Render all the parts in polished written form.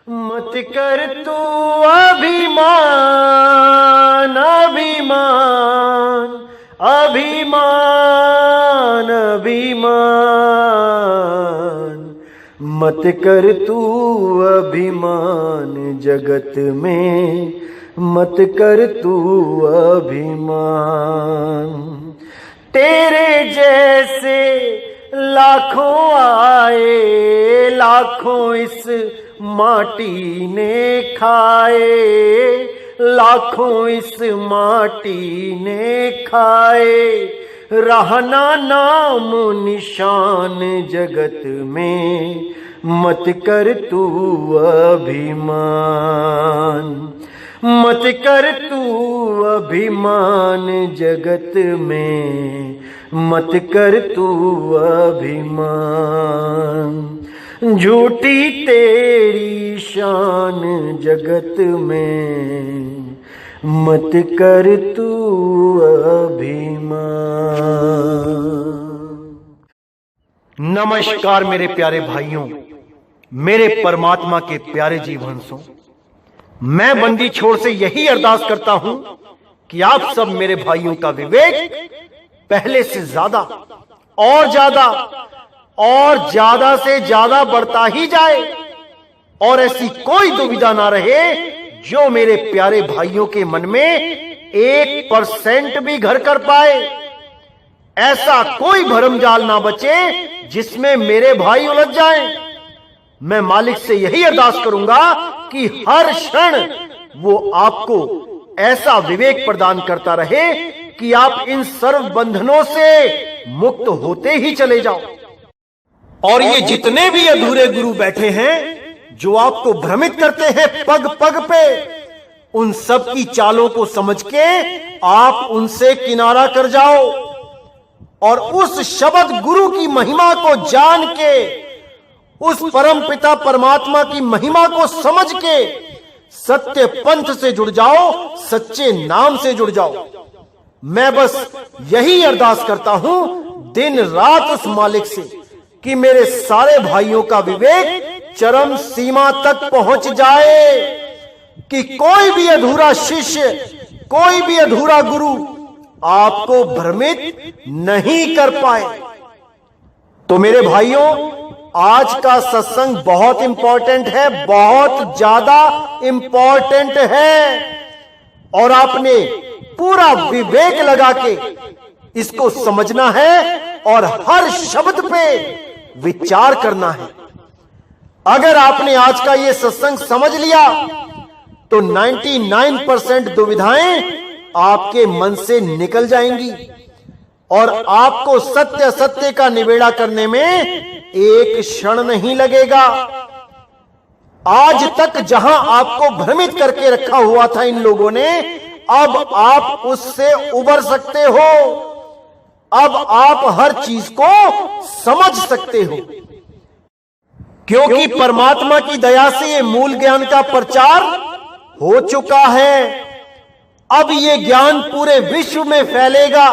मत कर तू अभिमान अभिमान अभिमान अभिमान, मत कर तू अभिमान जगत में, मत कर तू अभिमान। तेरे जैसे लाखों आए, लाखों इस माटी ने खाए, लाखों इस माटी ने खाए। रहना नाम निशान जगत में, मत कर तू अभिमान, मत कर तू अभिमान जगत में, मत कर तू अभिमान। झूठी तेरी शान जगत में, मत कर तू अभिमान। नमस्कार मेरे प्यारे भाइयों, मेरे परमात्मा के प्यारे जीवहंसों। मैं बंदी छोड़ से यही अरदास करता हूं कि आप सब मेरे भाइयों का विवेक पहले से ज्यादा और ज्यादा और ज्यादा से ज्यादा बढ़ता ही जाए, और ऐसी कोई दुविधा ना रहे जो मेरे प्यारे भाइयों के मन में 1% भी घर कर पाए। ऐसा कोई भरमजाल ना बचे जिसमें मेरे भाई उलझ जाएं। मैं मालिक से यही अरदास करूंगा कि हर क्षण वो आपको ऐसा विवेक प्रदान करता रहे कि आप इन सर्व बंधनों से मुक्त होते ही चले जाओ। और ये जितने भी अधूरे गुरु बैठे हैं जो आपको भ्रमित करते हैं पग पग पे, उन सब की चालों को समझ के आप उनसे किनारा कर जाओ और उस शब्द गुरु की महिमा को जान के, उस परम पिता परमात्मा की महिमा को समझ के सत्य पंथ से जुड़ जाओ, सच्चे नाम से जुड़ जाओ। मैं बस यही अरदास करता हूं दिन रात उस मालिक से कि मेरे सारे भाइयों का विवेक चरम सीमा तक पहुंच जाए, कि कोई भी अधूरा शिष्य, कोई भी अधूरा गुरु आपको भ्रमित नहीं कर पाए। तो मेरे भाइयों, आज का सत्संग बहुत इंपॉर्टेंट है, बहुत ज्यादा इंपॉर्टेंट है, और आपने पूरा विवेक लगा के इसको समझना है और हर शब्द पे विचार करना है। अगर आपने आज का ये सत्संग समझ लिया तो 99% दुविधाएं आपके मन से निकल जाएंगी और आपको सत्य सत्य का निबेड़ा करने में एक क्षण नहीं लगेगा। आज तक जहां आपको भ्रमित करके रखा हुआ था इन लोगों ने, अब आप उससे उबर सकते हो। अब आप हर चीज को समझ सकते हो, क्योंकि परमात्मा की दया से ये मूल ज्ञान का प्रचार हो चुका है। अब ये ज्ञान पूरे विश्व में फैलेगा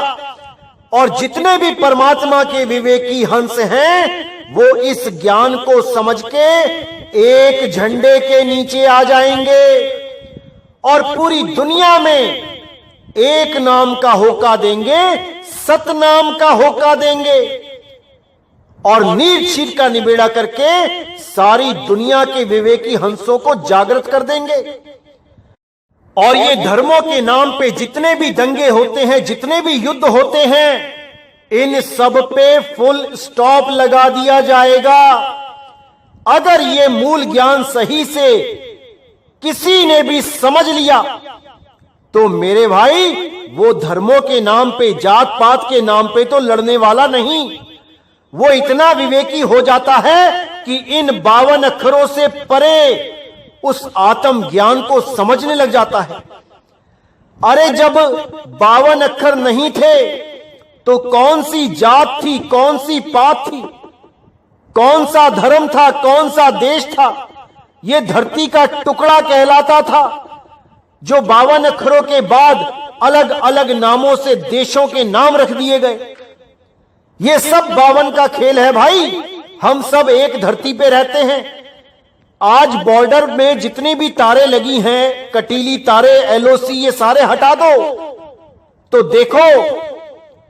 और जितने भी परमात्मा के विवेकी हंस हैं वो इस ज्ञान को समझ के एक झंडे के नीचे आ जाएंगे और पूरी दुनिया में एक नाम का होका देंगे, सतनाम का होका देंगे और नीर शीर का निबेड़ा करके सारी दुनिया के विवेकी हंसों को जागृत कर देंगे। और ये धर्मों के नाम पे जितने भी दंगे होते हैं, जितने भी युद्ध होते हैं, इन सब पे फुल स्टॉप लगा दिया जाएगा। अगर ये मूल ज्ञान सही से किसी ने भी समझ लिया तो मेरे भाई वो धर्मों के नाम पे, जात पात के नाम पे तो लड़ने वाला नहीं, वो इतना विवेकी हो जाता है कि इन 52 अक्षरों से परे उस आत्म ज्ञान को समझने लग जाता है। अरे जब 52 अक्षर नहीं थे तो कौन सी जात थी, कौन सी पात थी, कौन सा धर्म था, कौन सा देश था? ये धरती का टुकड़ा कहलाता था, जो 52 अक्षरों के बाद अलग अलग नामों से देशों के नाम रख दिए गए। ये सब 52 का खेल है भाई। हम सब एक धरती पे रहते हैं, आज बॉर्डर में जितनी भी तारे लगी हैं, कटीली तारे, एलओसी, ये सारे हटा दो तो देखो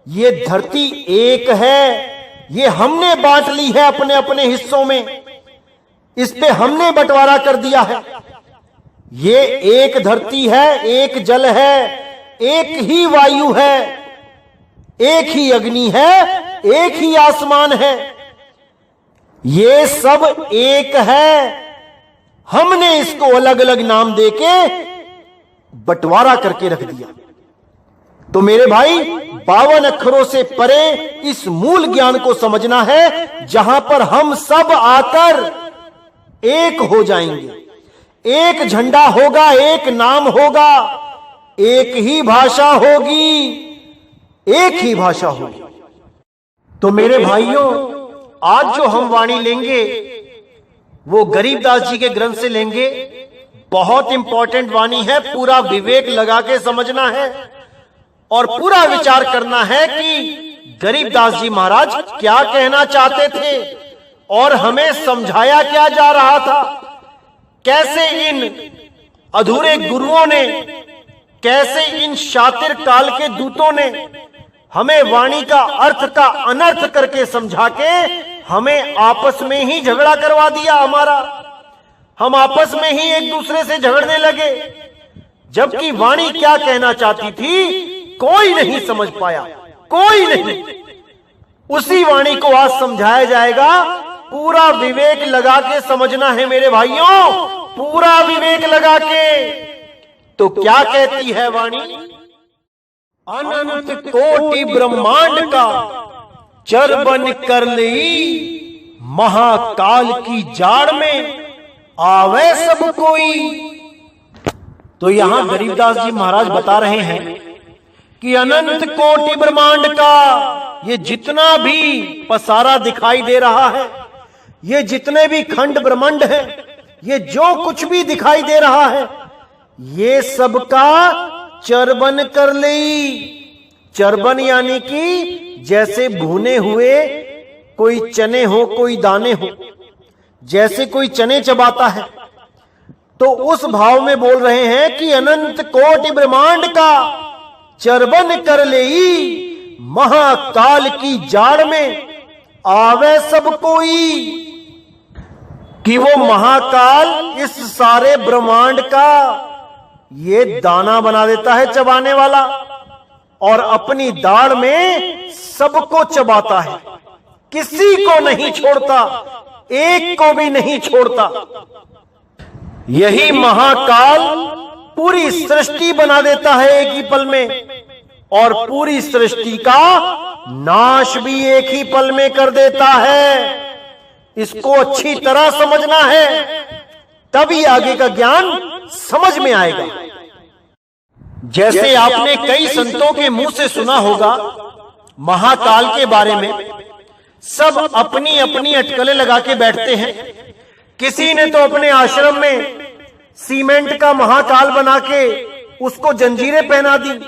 ये धरती एक है। ये हमने बांट ली है अपने अपने हिस्सों में, इस पे हमने बंटवारा कर दिया है। ये एक धरती है, एक जल है, एक ही वायु है, एक ही अग्नि है, एक ही आसमान है। ये सब एक है। हमने इसको अलग अलग नाम देके बंटवारा करके रख दिया। तो मेरे भाई 52 अक्षरों से परे इस मूल ज्ञान को समझना है, जहां पर हम सब आकर एक हो जाएंगे। एक झंडा होगा, एक नाम होगा, एक ही भाषा होगी, एक ही भाषा होगी। तो मेरे भाइयों, आज जो हम वाणी लेंगे वो गरीबदास जी के ग्रंथ से लेंगे। बहुत इंपॉर्टेंट वाणी है, पूरा विवेक लगा के समझना है और पूरा विचार करना है कि गरीबदास जी महाराज क्या कहना चाहते थे और हमें समझाया क्या जा रहा था। कैसे इन अधूरे गुरुओं ने, कैसे इन शातिर काल के दूतों ने हमें वाणी का अर्थ का अनर्थ करके समझा के हमें आपस में ही झगड़ा करवा दिया हमारा। हम आपस में ही एक दूसरे से झगड़ने लगे, जबकि वाणी क्या कहना चाहती थी कोई नहीं समझ पाया, कोई नहीं। उसी वाणी को आज समझाया जाएगा। पूरा विवेक लगा के समझना है मेरे भाइयों, पूरा विवेक लगा के। तो क्या कहती है वाणी? अनंत कोटि ब्रह्मांड का चर बन कर ली, महाकाल की जाड़ में आवे सब कोई। तो यहां गरीबदास जी महाराज बता रहे हैं कि अनंत कोटि ब्रह्मांड का ये जितना भी पसारा दिखाई दे रहा है, ये जितने भी खंड ब्रह्मांड है, ये जो कुछ भी दिखाई दे रहा है, ये सबका चरबन कर ली। चरबन यानी कि जैसे भुने हुए कोई चने हो, कोई दाने हो, जैसे कोई चने चबाता है, तो उस भाव में बोल रहे हैं कि अनंत कोटि ब्रह्मांड का चरबन कर ले, महाकाल की जाड़ में आवे सब कोई। कि वो महाकाल इस सारे ब्रह्मांड का ये दाना बना देता है चबाने वाला, और अपनी दाढ़ में सबको चबाता है, किसी को नहीं छोड़ता, एक को भी नहीं छोड़ता। यही महाकाल पूरी सृष्टि बना देता है एक ही पल में, और पूरी सृष्टि का नाश भी एक ही पल में कर देता है। इसको अच्छी तरह समझना है, तभी आगे का ज्ञान समझ में आएगा। जैसे आपने कई संतों के मुंह से सुना होगा महाकाल के बारे में, सब अपनी अपनी अटकलें लगा के बैठते हैं। किसी ने तो अपने आश्रम में सीमेंट का महाकाल बना के उसको जंजीरें पहना दी,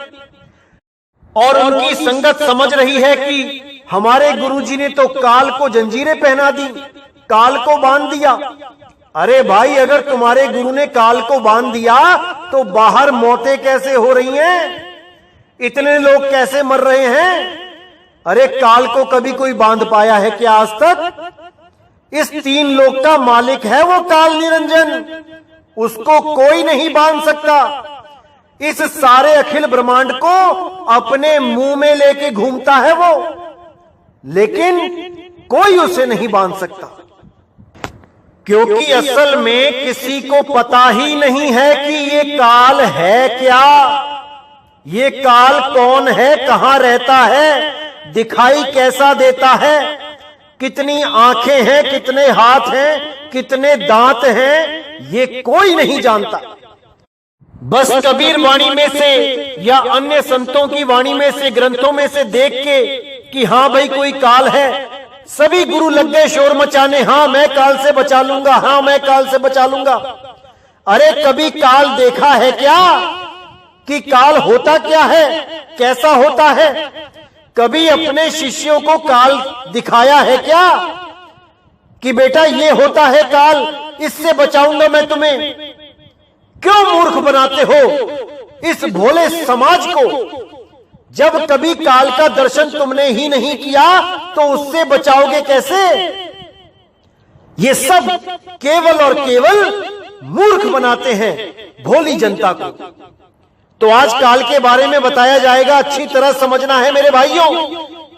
और उनकी संगत समझ रही है कि हमारे गुरुजी ने तो काल को जंजीरें पहना दी, काल को बांध दिया। अरे भाई, अगर तुम्हारे गुरु ने काल को बांध दिया तो बाहर मौतें कैसे हो रही हैं? इतने लोग कैसे मर रहे हैं? अरे काल को कभी कोई बांध पाया है क्या आज तक? इस 3 लोक का मालिक है वो काल निरंजन, उसको कोई नहीं बांध सकता। इस सारे अखिल ब्रह्मांड को अपने मुंह में लेके घूमता है वो, लेकिन कोई उसे नहीं बांध सकता, क्योंकि असल में किसी को पता ही नहीं है कि ये काल है क्या, ये काल कौन है, कहां रहता है, दिखाई कैसा देता है, कितनी आंखें हैं, कितने हाथ हैं, कितने दांत हैं, ये कोई नहीं जानता। बस कबीर वाणी में से या अन्य संतों की वाणी में से, ग्रंथों में से देख के कि हाँ भाई कोई काल है, सभी गुरु लग गए शोर मचाने, हाँ मैं काल से बचा लूंगा, हाँ मैं काल से बचा लूंगा। अरे कभी काल देखा है क्या कि काल होता क्या है, कैसा होता है? कभी अपने शिष्यों को काल दिखाया है क्या कि बेटा ये होता है काल, इससे बचाऊंगा मैं तुम्हें। क्यों मूर्ख बनाते हो इस भोले समाज को? जब कभी काल का दर्शन तुमने ही नहीं किया तो उससे बचाओगे कैसे? ये सब केवल और केवल मूर्ख बनाते हैं भोली जनता को। तो आज काल के बारे में बताया जाएगा, अच्छी तरह समझना है मेरे भाइयों।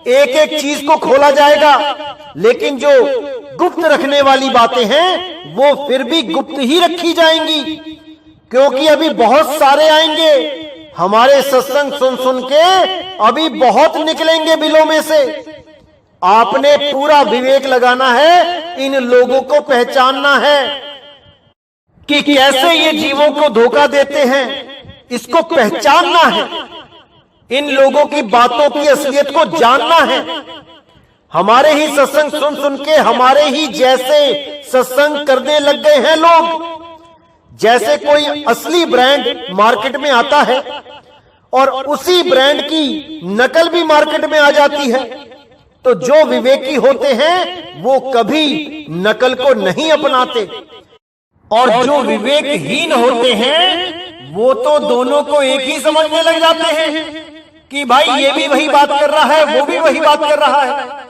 एक एक चीज को खोला जाएगा, लेकिन जो गुप्त रखने वाली बातें हैं वो फिर भी गुप्त ही रखी जाएंगी, क्योंकि अभी बहुत सारे आएंगे हमारे सत्संग सुन सुन के, अभी बहुत निकलेंगे बिलों में से। आपने पूरा विवेक लगाना है, इन लोगों को पहचानना है कि कैसे ये जीवों को धोखा देते हैं, इसको पहचानना है। इन लोगों की बातों की असलियत को जानना है। हमारे ही सत्संग सुन सुन के हमारे ही जैसे सत्संग करने लग गए हैं लोग। जैसे कोई असली ब्रांड मार्केट में आता है और उसी ब्रांड की नकल भी मार्केट में आ जाती है, तो जो विवेकी होते हैं वो कभी नकल को नहीं अपनाते, और जो विवेकहीन होते हैं वो तो दोनों को एक ही समझने लग जाते हैं कि भाई ये भी वही बात कर रहा है, वो भी वही बात कर रहा है।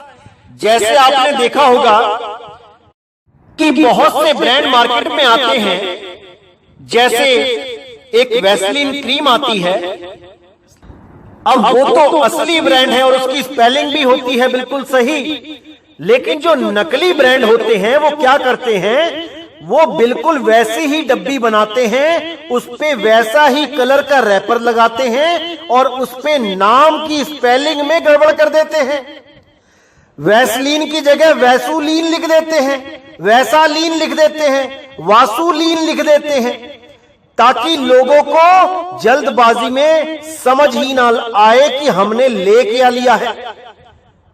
जैसे आपने देखा होगा कि बहुत से ब्रांड मार्केट में आते हैं, जैसे एक वैसलीन क्रीम आती है। अब वो तो असली ब्रांड है और उसकी स्पेलिंग भी होती है बिल्कुल सही, लेकिन जो नकली ब्रांड होते हैं वो क्या करते हैं, वो बिल्कुल वैसी ही डब्बी बनाते हैं, उस पे वैसा ही कलर का रैपर लगाते हैं और उस पे नाम की स्पेलिंग में गड़बड़ कर देते हैं। वैसलीन की जगह वैसुलीन लिख देते हैं, वैसालीन लिख देते हैं, वासुलीन लिख देते हैं, ताकि लोगों को जल्दबाजी में समझ ही ना आए कि हमने ले क्या लिया है।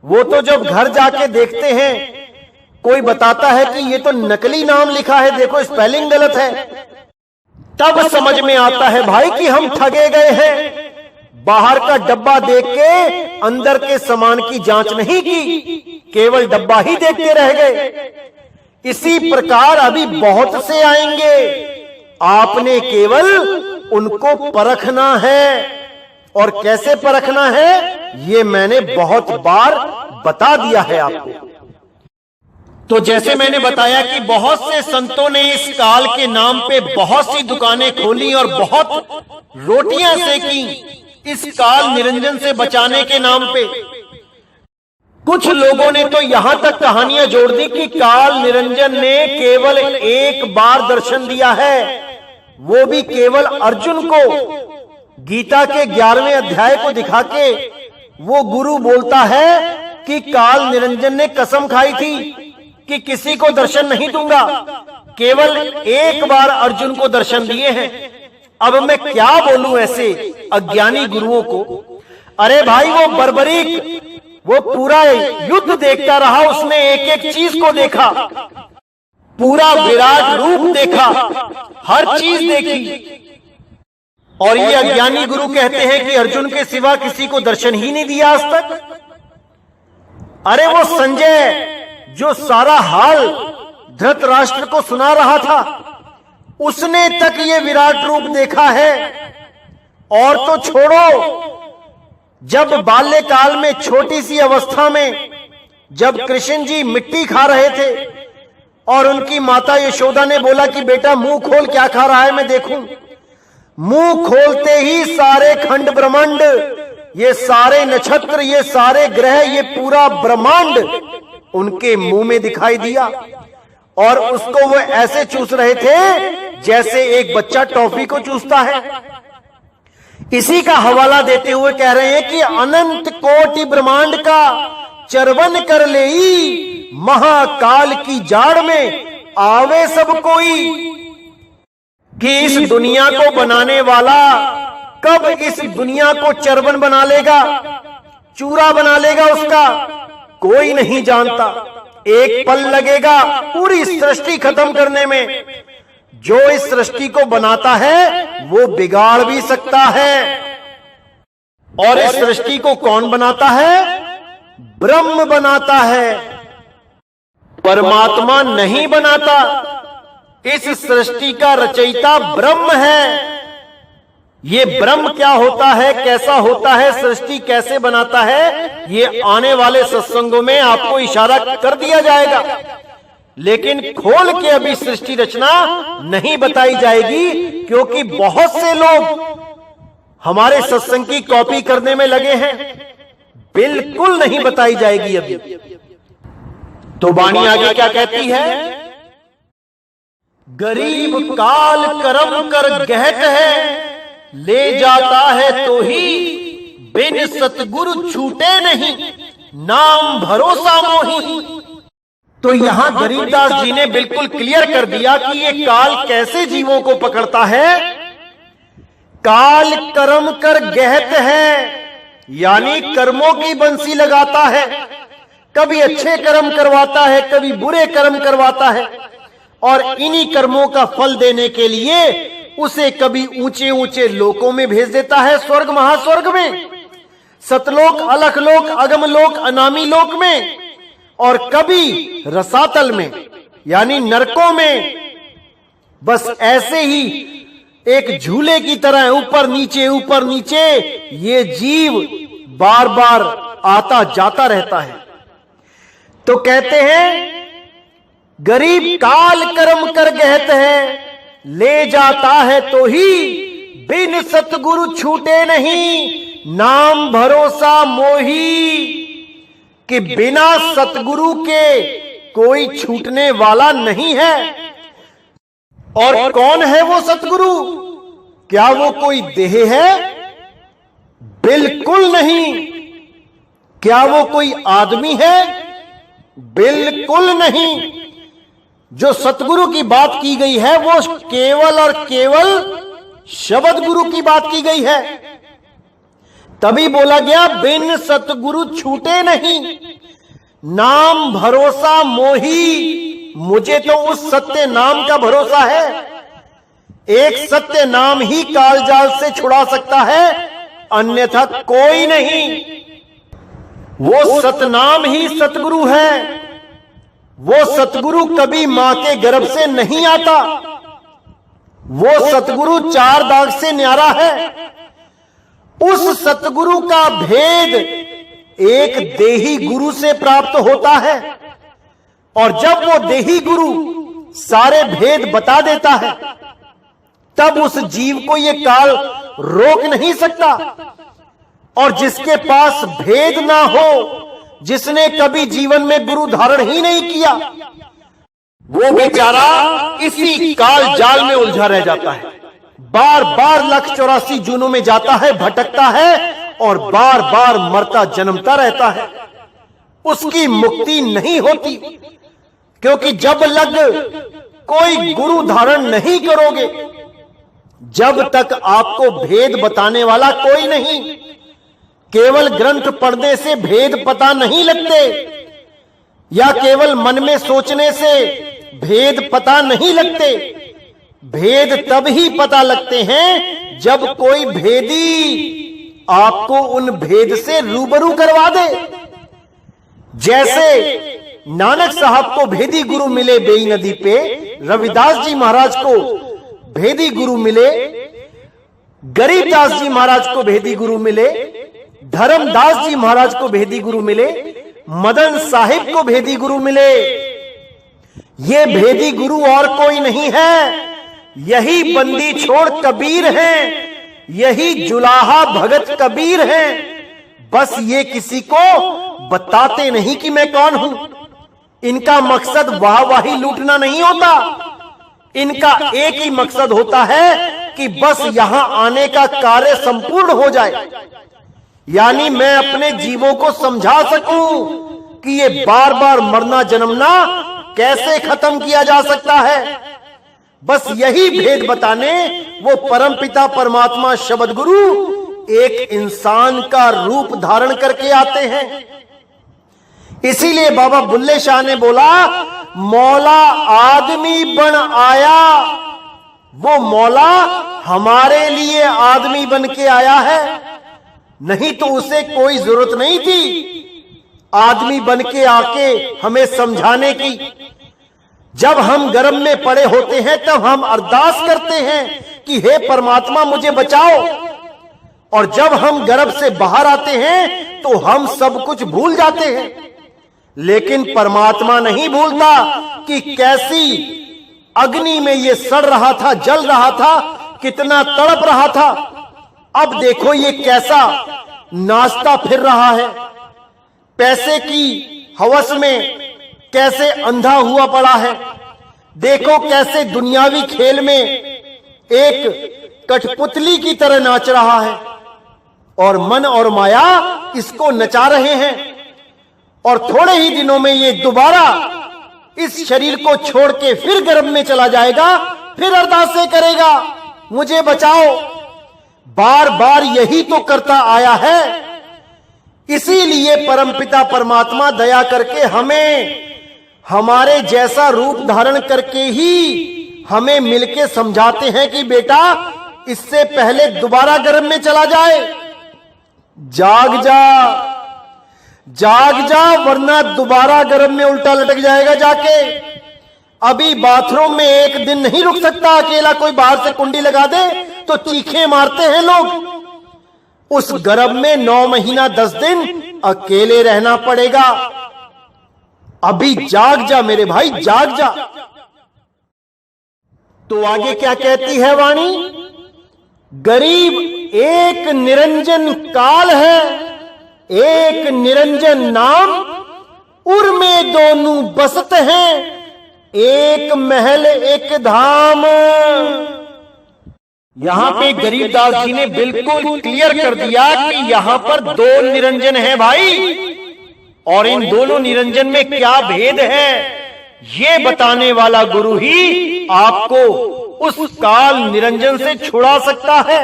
वो तो जब घर जाके देखते हैं, कोई बताता है कि ये तो नकली नाम लिखा है, देखो स्पेलिंग गलत है, तब समझ में आता है भाई कि हम ठगे गए हैं। बाहर का डब्बा देख के अंदर के सामान की जांच नहीं की, केवल डब्बा ही देखते रह गए। इसी प्रकार अभी बहुत से आएंगे, आपने केवल उनको परखना है। और कैसे परखना है ये मैंने बहुत बार बता दिया है आपको। तो जैसे मैंने बताया कि बहुत से संतों ने इस काल के नाम पे बहुत सी दुकानें खोली और बहुत रोटियां सेकी इस काल निरंजन से बचाने के नाम पे। कुछ लोगों ने तो यहां तक कहानियां जोड़ दी कि काल निरंजन ने केवल एक बार दर्शन दिया है, वो भी केवल अर्जुन को। गीता के 11वें अध्याय को दिखा के वो गुरु बोलता है कि काल निरंजन ने कसम खाई थी कि किसी को दर्शन नहीं दूंगा, केवल एक बार अर्जुन को दर्शन दिए हैं। अब मैं क्या बोलूं ऐसे अज्ञानी गुरुओं को। अरे भाई वो बर्बरीक, वो पूरा युद्ध देखता रहा, उसने एक एक चीज को देखा, पूरा विराट रूप देखा, हर चीज देखी। और ये अज्ञानी गुरु कहते हैं कि अर्जुन के सिवा किसी को दर्शन ही नहीं दिया आज तक। अरे वो संजय जो सारा हाल धृतराष्ट्र को सुना रहा था, उसने तक ये विराट रूप देखा है। और तो छोड़ो, जब बाल्यकाल में छोटी सी अवस्था में जब कृष्ण जी मिट्टी खा रहे थे और उनकी माता यशोदा ने बोला कि बेटा मुंह खोल, क्या खा रहा है मैं देखूं। मुंह खोलते ही सारे खंड ब्रह्मांड, ये सारे नक्षत्र, ये सारे ग्रह, ये पूरा ब्रह्मांड उनके मुंह में दिखाई दिया। और उसको वो ऐसे चूस रहे थे जैसे एक बच्चा टॉफी को चूसता है। इसी का हवाला देते हुए कह रहे हैं कि अनंत कोटि ब्रह्मांड का चरवन कर लेई, महाकाल की जाड़ में आवे सब कोई। कि इस दुनिया को बनाने वाला कब इस दुनिया को चरवन बना लेगा, चूरा बना लेगा, उसका कोई नहीं जानता। एक पल लगेगा पूरी सृष्टि खत्म करने में। जो इस सृष्टि को बनाता है वो बिगाड़ भी सकता है। और इस सृष्टि को कौन बनाता है? ब्रह्म बनाता है, परमात्मा नहीं बनाता। इस सृष्टि का रचयिता ब्रह्म है। ये ब्रह्म क्या होता है, कैसा होता है, सृष्टि कैसे बनाता है, ये आने वाले सत्संगों में आपको इशारा कर दिया जाएगा। लेकिन खोल के अभी सृष्टि रचना नहीं बताई जाएगी, क्योंकि बहुत से लोग हमारे सत्संग की कॉपी करने में लगे हैं। बिल्कुल नहीं बताई जाएगी अभी। तो वाणी आगे क्या कहती है? गरीब काल करम कर गहत है, ले जाता है तो ही बिन सतगुरु छूटे नहीं, नाम भरोसा मोही। तो यहां गरीबदास जी ने बिल्कुल क्लियर कर दिया कि ये काल कैसे जीवों को पकड़ता है। काल कर्म कर गहत है, यानी कर्मों की बंसी लगाता है। कभी अच्छे कर्म करवाता है, कभी बुरे कर्म करवाता है, और इन्हीं कर्मों का फल देने के लिए उसे कभी ऊंचे ऊंचे लोकों में भेज देता है, स्वर्ग महास्वर्ग में, सतलोक, अलखलोक, अगमलोक, अनामी लोक में, और कभी रसातल में यानी नरकों में। बस ऐसे ही एक झूले की तरह ऊपर नीचे ये जीव बार बार आता जाता रहता है। तो कहते हैं गरीब काल कर्म कर गहत है, ले जाता है तो ही बिन सतगुरु छूटे नहीं, नाम भरोसा मोही। कि बिना सतगुरु के कोई छूटने वाला नहीं है। और कौन है वो सतगुरु? क्या वो कोई देह है? बिल्कुल नहीं। क्या वो कोई आदमी है? बिल्कुल नहीं। जो सतगुरु की बात की गई है वो केवल और केवल शब्द गुरु की बात की गई है। तभी बोला गया बिन सतगुरु छूटे नहीं, नाम भरोसा मोही। मुझे तो उस सत्य नाम का भरोसा है। एक सत्य नाम ही कालजाल से छुड़ा सकता है, अन्यथा कोई नहीं। वो सतनाम ही सतगुरु है। वो सतगुरु कभी मां के गर्भ से नहीं आता। वो सतगुरु चार दाग से न्यारा है। उस सतगुरु का भेद एक देही गुरु से प्राप्त होता है, और जब वो देही गुरु सारे भेद बता देता है, तब उस जीव को ये काल रोक नहीं सकता। और जिसके पास भेद ना हो, जिसने कभी जीवन में गुरु धारण ही नहीं किया, वो बेचारा इसी काल जाल में उलझा रह जाता है। बार बार 184 जूनों में जाता है, भटकता है, और बार बार मरता जन्मता रहता है। उसकी मुक्ति नहीं होती, क्योंकि जब लग कोई गुरु धारण नहीं करोगे, जब तक आपको भेद बताने वाला कोई नहीं। केवल ग्रंथ पढ़ने से भेद पता नहीं लगते, या केवल मन में सोचने से भेद पता नहीं लगते। भेद तब ही पता लगते हैं जब कोई भेदी आपको उन भेद से रूबरू करवा दे। जैसे नानक साहब को भेदी गुरु मिले बेई नदी पे, रविदास जी महाराज को भेदी गुरु मिले, गरीबदास जी महाराज को भेदी गुरु मिले, धर्मदास जी महाराज को भेदी गुरु मिले, मदन साहिब को भेदी गुरु मिले। ये भेदी गुरु और कोई नहीं है, यही बंदी छोड़ कबीर हैं, यही जुलाहा भगत कबीर हैं। बस ये किसी को बताते नहीं कि मैं कौन हूं। इनका मकसद वाहवाही लूटना नहीं होता। इनका एक ही मकसद होता है कि बस यहां आने का कार्य संपूर्ण हो जाए, यानी मैं अपने जीवों को समझा सकूं कि ये बार बार मरना जन्मना कैसे खत्म किया जा सकता है। बस यही भेद बताने वो परमपिता परमात्मा शब्द गुरु एक इंसान का रूप धारण करके आते हैं। इसीलिए बाबा बुल्ले शाह ने बोला, मौला आदमी बन आया। वो मौला हमारे लिए आदमी बन के आया है, नहीं तो उसे कोई जरूरत नहीं थी आदमी बन के आके हमें समझाने की। जब हम गर्भ में पड़े होते हैं तब हम अरदास करते हैं कि हे परमात्मा मुझे बचाओ, और जब हम गर्भ से बाहर आते हैं तो हम सब कुछ भूल जाते हैं। लेकिन परमात्मा नहीं भूलता कि कैसी अग्नि में ये सड़ रहा था, जल रहा था, कितना तड़प रहा था। अब देखो ये कैसा नाचता फिर रहा है, पैसे की हवस में कैसे अंधा हुआ पड़ा है। देखो कैसे दुनियावी खेल में एक कठपुतली की तरह नाच रहा है, और मन और माया इसको नचा रहे हैं। और थोड़े ही दिनों में ये दोबारा इस शरीर को छोड़ के फिर गर्भ में चला जाएगा, फिर अरदासें करेगा मुझे बचाओ। बार बार यही तो करता आया है। इसीलिए परमपिता परमात्मा दया करके हमें हमारे जैसा रूप धारण करके ही हमें मिलके समझाते हैं कि बेटा इससे पहले दोबारा गर्भ में चला जाए, जाग जा, जाग जा, वरना दोबारा गर्भ में उल्टा लटक जाएगा जाके। अभी बाथरूम में एक दिन नहीं रुक सकता अकेला, कोई बाहर से कुंडी लगा दे तो चीखें मारते हैं लोग। उस गर्भ में 9 महीना 10 दिन अकेले रहना पड़ेगा। अभी जाग जा मेरे भाई, जाग जा। तो आगे क्या कहती है वाणी? गरीब एक निरंजन काल है, एक निरंजन नाम, उर में दोनों बसत हैं, एक महल एक धाम। यहां पे गरीबदास जी ने बिल्कुल क्लियर कर दिया कि यहां पर 2 निरंजन है भाई, और इन दोनों निरंजन में क्या भेद है ये बताने वाला गुरु ही आपको उस काल निरंजन से छुड़ा सकता है।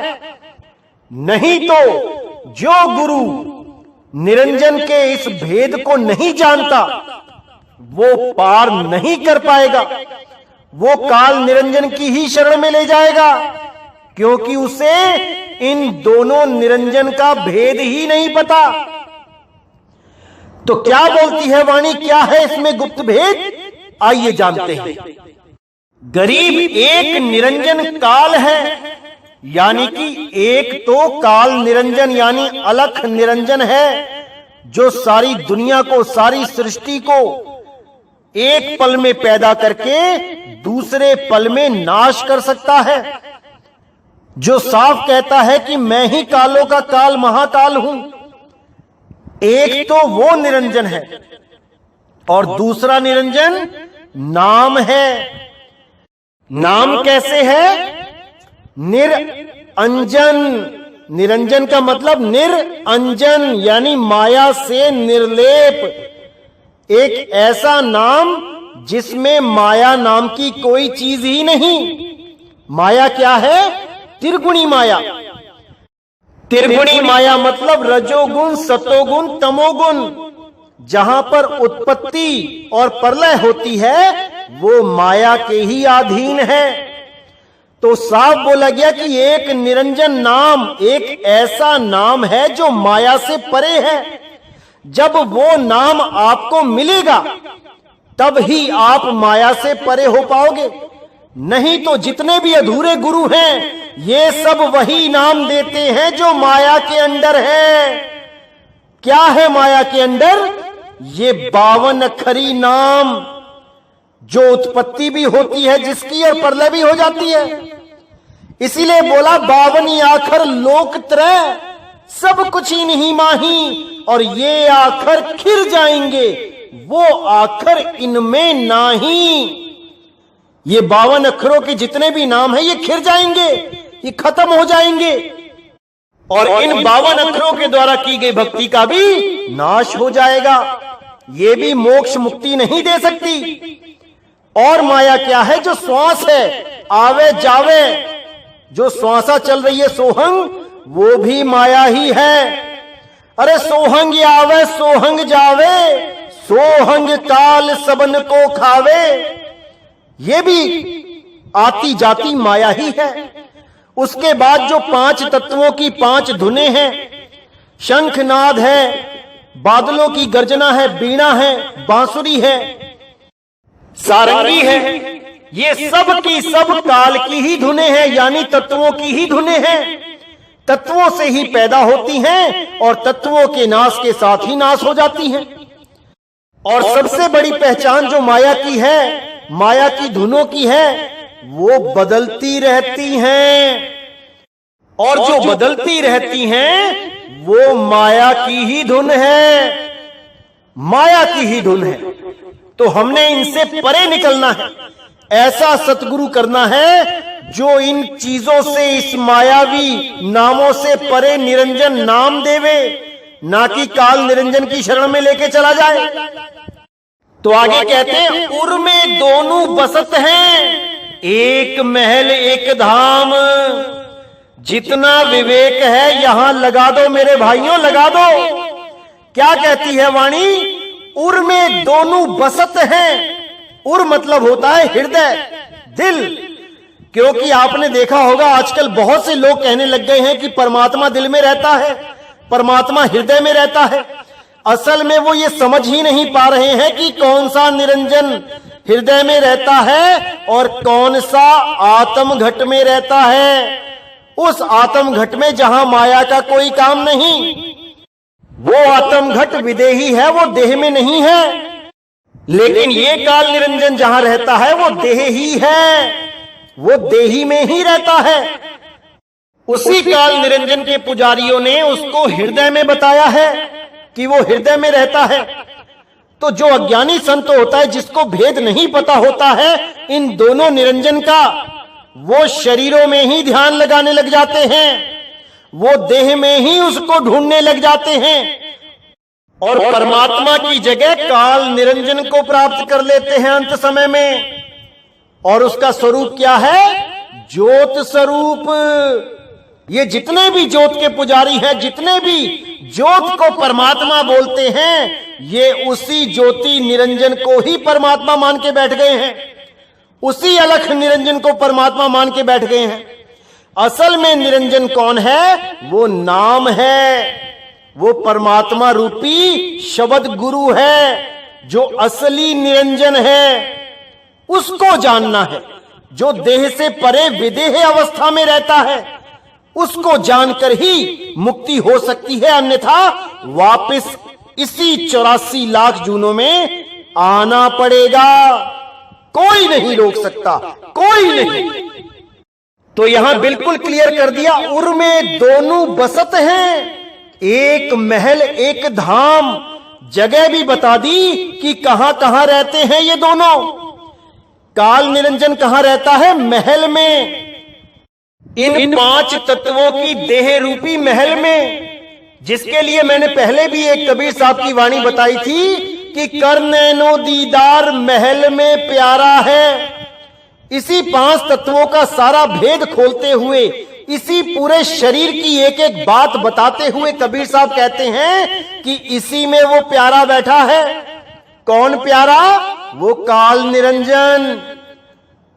नहीं तो जो गुरु निरंजन के इस भेद को नहीं जानता वो पार नहीं कर पाएगा, वो काल निरंजन की ही शरण में ले जाएगा, क्योंकि उसे इन दोनों निरंजन का भेद ही नहीं पता। तो क्या बोलती है वाणी, क्या है इसमें गुप्त भेद? आइए जानते हैं। गरीब एक निरंजन काल है, यानी कि एक तो काल निरंजन यानी अलख निरंजन है, जो सारी दुनिया को, सारी सृष्टि को एक पल में पैदा करके दूसरे पल में नाश कर सकता है, जो साफ कहता है कि मैं ही कालों का काल महाकाल हूं। एक तो वो निरंजन है, और दूसरा निरंजन नाम है। नाम कैसे है? निरंजन। निरंजन का मतलब निरंजन यानी माया से निर्लेप, एक ऐसा नाम जिसमें माया नाम की कोई चीज ही नहीं। माया क्या है? त्रिगुणी माया। त्रिगुणी माया मतलब रजोगुण, सतोगुण, तमोगुण। जहां पर उत्पत्ति और प्रलय होती है वो माया के ही अधीन है। तो साफ बोला गया कि एक निरंजन नाम एक ऐसा नाम है जो माया से परे है। जब वो नाम आपको मिलेगा तब ही आप माया से परे हो पाओगे, नहीं तो जितने भी अधूरे गुरु हैं ये सब वही नाम देते हैं जो माया के अंदर है। क्या है माया के अंदर? ये 52 अक्षरी नाम, जो उत्पत्ति भी होती है जिसकी और प्रलय भी हो जाती है। इसीलिए बोला 52 आखर लोक त्रय, सब कुछ ही नहीं माही, और ये आखर खिर जाएंगे, वो आखर इनमें नाही। ये 52 अक्षरों के जितने भी नाम हैं ये खिर जाएंगे, ये खत्म हो जाएंगे, और इन 52 अक्षरों के द्वारा की गई भक्ति का भी नाश हो जाएगा। ये भी मोक्ष मुक्ति नहीं दे सकती। और माया क्या है? जो श्वास है, आवे जावे, जो श्वासा चल रही है सोहंग, वो भी माया ही है। अरे सोहंग आवे सोहंग जावे, सोहंग काल सबन को खावे, ये भी आती जाती माया ही है। उसके बाद जो 5 तत्वों की 5 धुनें हैं, शंखनाद है, बादलों की गर्जना है, बीणा है, बांसुरी है, सारंगी है, ये सब की सब काल की ही धुनें हैं, यानी तत्वों की ही धुनें हैं। तत्वों से ही पैदा होती हैं और तत्वों के नाश के साथ ही नाश हो जाती हैं। और सबसे बड़ी पहचान जो माया की है, माया की धुनों की है, वो बदलती रहती हैं। और जो बदलती रहती हैं वो माया की ही धुन है, माया की ही धुन है। तो हमने इनसे परे निकलना है, ऐसा सतगुरु करना है जो इन चीजों से, इस मायावी नामों से परे निरंजन नाम देवे, ना कि काल निरंजन की शरण में लेके चला जाए। तो आगे कहते हैं, उर में दोनों बसत हैं, एक महल एक धाम। जितना विवेक है यहां लगा दो मेरे भाइयों, लगा दो। क्या कहती है वाणी? उर में दोनों बसत हैं। उर मतलब होता है हृदय, दिल। क्योंकि आपने देखा होगा आजकल बहुत से लोग कहने लग गए हैं कि परमात्मा दिल में रहता है, परमात्मा हृदय में रहता है। असल में वो ये समझ ही नहीं पा रहे हैं कि कौन सा निरंजन हृदय में रहता है और कौन सा आत्म घट में रहता है। उस आत्म घट में जहां माया का कोई काम नहीं, वो आत्म घट विदेही है, वो देह में नहीं है। लेकिन ये काल निरंजन जहां रहता है वो देह ही है, वो देही में ही रहता है। उसी काल निरंजन के पुजारियों ने उसको हृदय में बताया है कि वो हृदय में रहता है। तो जो अज्ञानी संत होता है, जिसको भेद नहीं पता होता है इन दोनों निरंजन का, वो शरीरों में ही ध्यान लगाने लग जाते हैं, वो देह में ही उसको ढूंढने लग जाते हैं और परमात्मा की जगह काल निरंजन को प्राप्त कर लेते हैं अंत समय में। और उसका स्वरूप क्या है? ज्योत स्वरूप। ये जितने भी ज्योत के पुजारी हैं, जितने भी ज्योत को परमात्मा बोलते हैं, ये उसी ज्योति निरंजन को ही परमात्मा मान के बैठ गए हैं, उसी अलख निरंजन को परमात्मा मान के बैठ गए हैं। असल में निरंजन कौन है? वो नाम है, वो परमात्मा रूपी शब्द गुरु है, जो असली निरंजन है। उसको जानना है, जो देह से परे विदेह अवस्था में रहता है। उसको जानकर ही मुक्ति हो सकती है, अन्यथा वापस इसी 84 लाख जूनों में आना पड़ेगा। कोई नहीं रोक सकता, कोई नहीं। तो यहां बिल्कुल क्लियर कर दिया, उर में दोनों बसत हैं, एक महल एक धाम। जगह भी बता दी कि कहां कहां रहते हैं ये दोनों। काल निरंजन कहां रहता है? महल में, इन 5 तत्वों की देह रूपी महल में, जिसके लिए मैंने पहले भी एक कबीर साहब की वाणी बताई थी कि कर नैनो दीदार महल में प्यारा है। इसी 5 तत्वों का सारा भेद खोलते हुए, इसी पूरे शरीर की एक एक बात बताते हुए कबीर साहब कहते हैं कि इसी में वो प्यारा बैठा है। कौन प्यारा? वो काल निरंजन।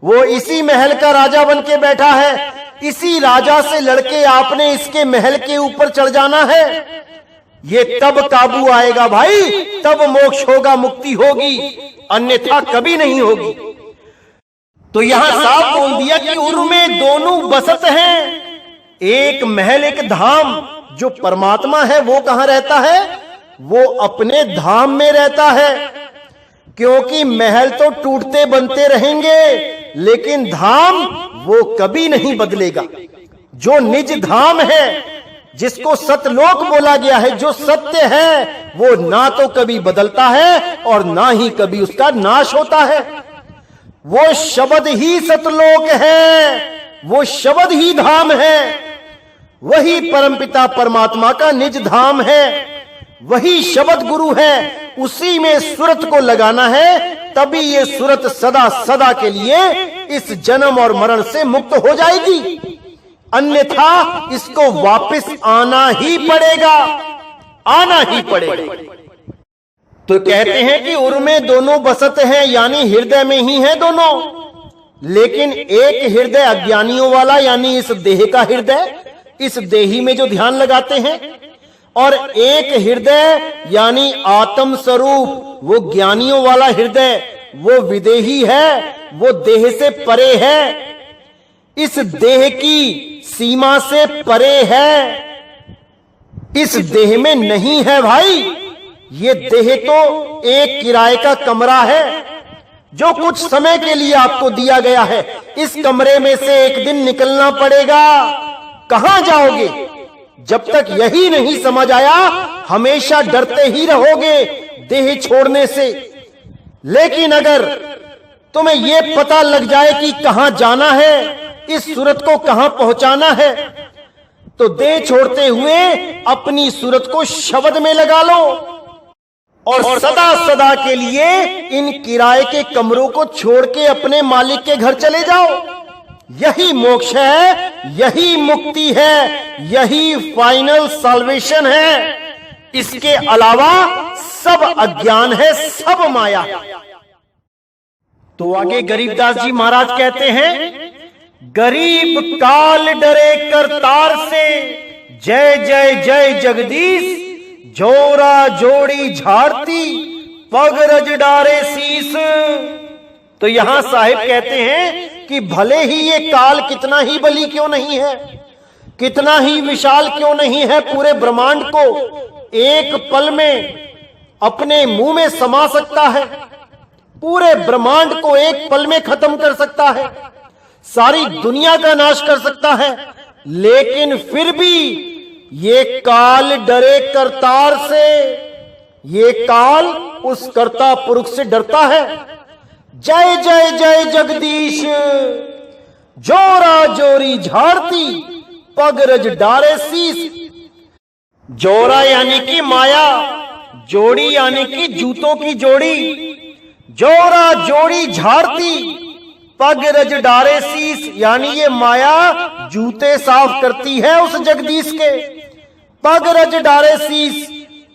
वो इसी महल का राजा बन के बैठा है। इसी राजा से लड़के आपने इसके महल के ऊपर चढ़ जाना है। ये तब काबू आएगा भाई, तब मोक्ष होगा, मुक्ति होगी, अन्यथा कभी नहीं होगी। तो यहां साफ बोल दिया कि उर में दोनों बसत हैं, एक महल एक धाम। जो परमात्मा है वो कहां रहता है? वो अपने धाम में रहता है। क्योंकि महल तो टूटते बनते रहेंगे, लेकिन धाम वो कभी नहीं बदलेगा। जो निज धाम है, जिसको सतलोक बोला गया है, जो सत्य है, वो ना तो कभी बदलता है और ना ही कभी उसका नाश होता है। वो शब्द ही सतलोक है, वो शब्द ही धाम है। वही परमपिता परमात्मा का निज धाम है, वही शब्द गुरु है। उसी में सूरत को लगाना है, तभी ये सूरत सदा सदा के लिए इस जन्म और मरण से मुक्त हो जाएगी, अन्यथा इसको वापस आना ही पड़ेगा, आना ही पड़ेगा। तो कहते हैं कि उर में दोनों बसत हैं, यानी हृदय में ही है दोनों। लेकिन एक हृदय अज्ञानियों वाला, यानी इस देह का हृदय, इस देही में जो ध्यान लगाते हैं, और एक हृदय यानी आत्म स्वरूप, वो ज्ञानियों वाला हृदय, वो विदेही है, वो देह से परे है, इस देह की सीमा से परे है, इस देह में नहीं है भाई। ये देह तो एक किराए का कमरा है जो कुछ समय के लिए आपको दिया गया है। इस कमरे में से एक दिन निकलना पड़ेगा। कहां जाओगे? जब तक यही नहीं समझ आया हमेशा डरते ही रहोगे देह छोड़ने से। लेकिन अगर तुम्हें यह पता लग जाए कि कहां जाना है, इस सूरत को कहां पहुंचाना है, तो देह छोड़ते हुए अपनी सूरत को शब्द में लगा लो और सदा सदा के लिए इन किराए के कमरों को छोड़ के अपने मालिक के घर चले जाओ। यही मोक्ष है, यही मुक्ति है, यही फाइनल सॉल्वेशन है। इसके अलावा सब अज्ञान है, सब माया। तो आगे गरीबदास जी महाराज कहते हैं, गरीब काल डरे करतार से, जय जय जय जगदीश, जोरा जोड़ी झाड़ती पग रज डारे शीस। तो यहां साहिब कहते हैं कि भले ही ये काल कितना ही बली क्यों नहीं है, कितना ही विशाल क्यों नहीं है, पूरे ब्रह्मांड को एक पल में अपने मुंह में समा सकता है, पूरे ब्रह्मांड को एक पल में खत्म कर सकता है, सारी दुनिया का नाश कर सकता है, लेकिन फिर भी ये काल डरे करतार से, ये काल उस कर्ता पुरुष से डरता है। जय जय जय जगदीश, जोरा जोरी झाड़ती पग रज डारे शीस। जोरा यानी कि माया, जोड़ी यानी कि जूतों की जोड़ी। जोरा जोड़ी झाड़ती पग रज डारे शीस, यानी ये माया जूते साफ करती है उस जगदीश के। पग रज डारे शीस,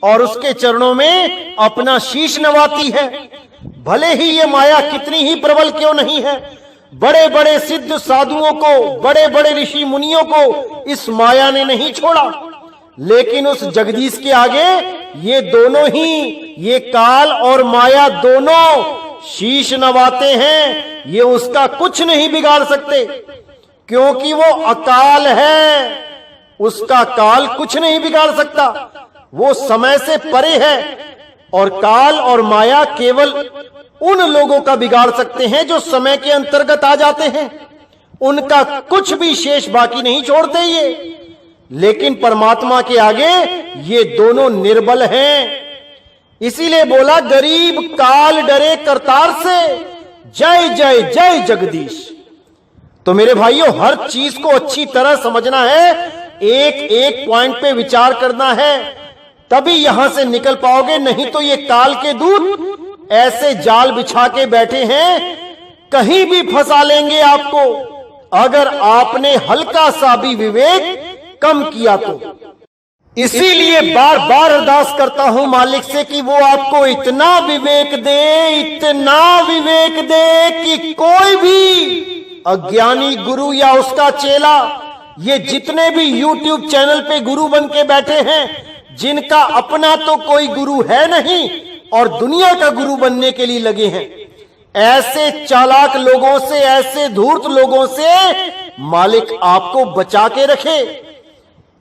और उसके चरणों में अपना शीश नवाती है। भले ही ये माया कितनी ही प्रबल क्यों नहीं है, बड़े बड़े सिद्ध साधुओं को, बड़े बड़े ऋषि मुनियों को इस माया ने नहीं छोड़ा, लेकिन उस जगदीश के आगे ये दोनों ही, ये काल और माया दोनों शीश नवाते हैं। ये उसका कुछ नहीं बिगाड़ सकते, क्योंकि वो अकाल है, उसका काल कुछ नहीं बिगाड़ सकता, वो समय से परे है। और काल और माया केवल उन लोगों का बिगाड़ सकते हैं जो समय के अंतर्गत आ जाते हैं, उनका कुछ भी शेष बाकी नहीं छोड़ते ये। लेकिन परमात्मा के आगे ये दोनों निर्बल हैं। इसीलिए बोला, गरीब काल डरे करतार से, जय जय जय जगदीश। तो मेरे भाइयों, हर चीज को अच्छी तरह समझना है, एक एक पॉइंट पे विचार करना है, तभी यहां से निकल पाओगे। नहीं तो ये काल के दूत ऐसे जाल बिछा के बैठे हैं, कहीं भी फंसा लेंगे आपको, अगर आपने हल्का सा भी विवेक कम किया तो। इसीलिए बार बार अरदास करता हूं मालिक से कि वो आपको इतना विवेक दे, इतना विवेक दे कि कोई भी अज्ञानी गुरु या उसका चेला, ये जितने भी YouTube चैनल पे गुरु बन के बैठे हैं, जिनका अपना तो कोई गुरु है नहीं और दुनिया का गुरु बनने के लिए लगे हैं, ऐसे चालाक लोगों से, ऐसे धूर्त लोगों से मालिक आपको बचा के रखे,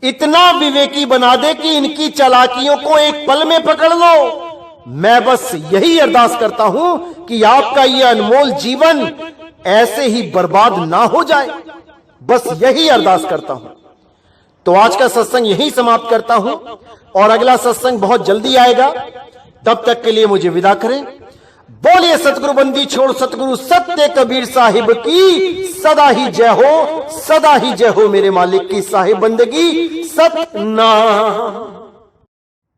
इतना विवेकी बना दे कि इनकी चालाकियों को एक पल में पकड़ लो। मैं बस यही अरदास करता हूं कि आपका यह अनमोल जीवन ऐसे ही बर्बाद ना हो जाए, बस यही अरदास करता हूं। तो आज का सत्संग यही समाप्त करता हूं और अगला सत्संग बहुत जल्दी आएगा। तब तक के लिए मुझे विदा करें। बोलिए सतगुरु बंदी छोड़ सतगुरु सत्य कबीर साहिब की सदा ही जय हो, सदा ही जय हो। मेरे मालिक की साहिब बंदगी सतनाम।